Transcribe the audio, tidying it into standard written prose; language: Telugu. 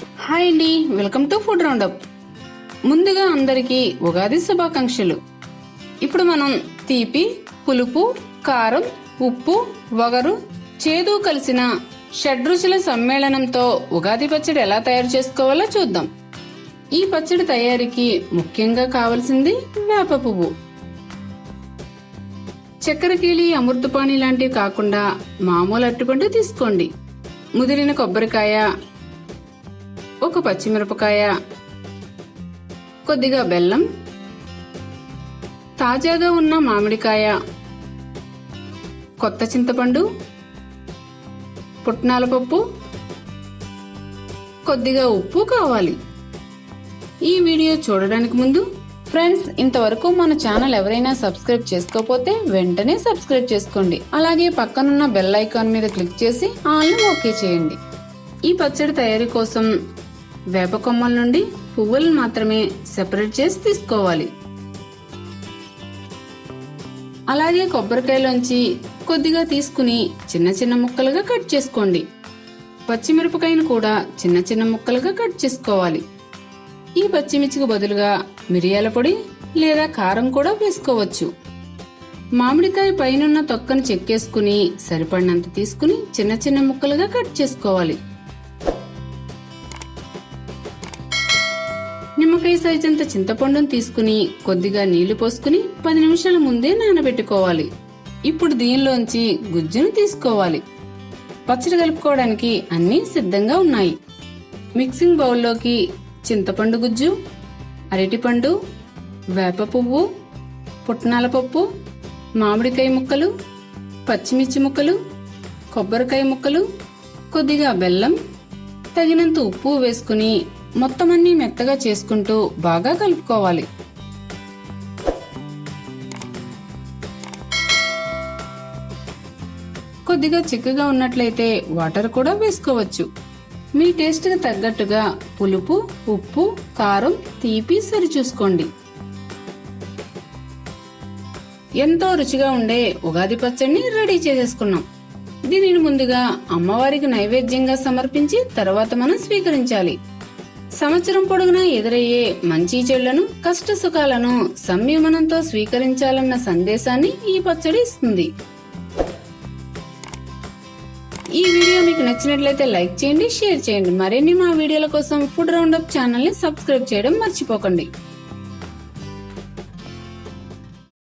హాయ్ అండి, వెల్కమ్ టు ఫుడ్ రౌండప్. ముందుగా అందరికీ ఉగాది శుభాకాంక్షలు. ఇప్పుడు మనం తీపి, పులుపు, కారం, ఉప్పు, వగరు, చేదు కలిసిన షడ్రుచుల సమ్మేళనంతో ఉగాది పచ్చడి ఎలా తయారు చేసుకోవాలో చూద్దాం. ఈ పచ్చడి తయారీకి ముఖ్యంగా కావలసింది వేప పువ్వు. చక్కెరకేళి, అమృతపాణి లాంటివి కాకుండా మామూలు అరటిపండు తీసుకోండి. ముదిరిన కొబ్బరికాయ, ఒక పచ్చిమిరపకాయ, కొద్దిగా బెల్లం, తాజాగా ఉన్న మామిడికాయ, కొత్త చింతపండు, పుట్నాల పప్పు, కొద్దిగా ఉప్పు కావాలి. ఈ వీడియో చూడడానికి ముందు ఫ్రెండ్స్, ఇంతవరకు మన ఛానల్ ఎవరైనా సబ్స్క్రైబ్ చేసుకోకపోతే వెంటనే సబ్స్క్రైబ్ చేసుకోండి. అలాగే పక్కనున్న బెల్ ఐకాన్ మీద క్లిక్ చేసి ఆల్ ని ఓకే చేయండి. ఈ పచ్చడి తయారీ కోసం వేప కొమ్మల నుండి పువ్వులను మాత్రమే సెపరేట్ చేసి తీసుకోవాలి. అలాగే కొబ్బరికాయలోంచి కొద్దిగా తీసుకుని చిన్న చిన్న ముక్కలుగా కట్ చేసుకోండి. పచ్చిమిరపకాయను కూడా చిన్న చిన్న ముక్కలుగా కట్ చేసుకోవాలి. ఈ పచ్చిమిర్చికి బదులుగా మిరియాల పొడి లేదా కారం కూడా వేసుకోవచ్చు. మామిడికాయ పైనున్న తొక్కను చెక్కేసుకుని సరిపడినంత తీసుకుని చిన్న చిన్న ముక్కలుగా కట్ చేసుకోవాలి. నిమ్మకాయ సైజంత చింతపండును తీసుకుని కొద్దిగా నీళ్లు పోసుకుని 10 నిమిషాల ముందే నానబెట్టుకోవాలి. ఇప్పుడు దీనిలోంచి గుజ్జును తీసుకోవాలి. పచ్చడి కలుపుకోవడానికి అన్నీ సిద్ధంగా ఉన్నాయి. మిక్సింగ్ బౌల్లోకి చింతపండు గుజ్జు, అరటిపండు, వేప పువ్వు, పుట్నాల పప్పు, మామిడికాయ ముక్కలు, పచ్చిమిర్చి ముక్కలు, కొబ్బరికాయ ముక్కలు, కొద్దిగా బెల్లం, తగినంత ఉప్పు వేసుకుని మొత్తం అన్ని మెత్తగా చేసుకుంటూ బాగా కలుపుకోవాలి. కొద్దిగా చిక్కగా ఉన్నట్లయితే వాటర్ కూడా వేసుకోవచ్చు. మీ టేస్ట్ కి తగ్గట్టుగా పులుపు, ఉప్పు, కారం, తీపి సరిచూసుకోండి. ఎంతో రుచిగా ఉండే ఉగాది పచ్చడిని రెడీ చేసేసుకున్నాం. దీనిని ముందుగా అమ్మవారికి నైవేద్యంగా సమర్పించి తర్వాత మనం స్వీకరించాలి. సంవత్సరం పొడుగునా ఎదురయ్యే మంచి చెడులను, కష్ట సుఖాలను సంయమనంతో స్వీకరించాలన్న సందేశాన్ని ఈ పచ్చడి ఇస్తుంది. ఈ వీడియో మీకు నచ్చినట్లయితే లైక్ చేయండి, షేర్ చేయండి. మరిన్ని మా వీడియోల కోసం ఫుడ్ రౌండప్ ఛానల్ ని సబ్స్క్రైబ్ చేయడం మర్చిపోకండి.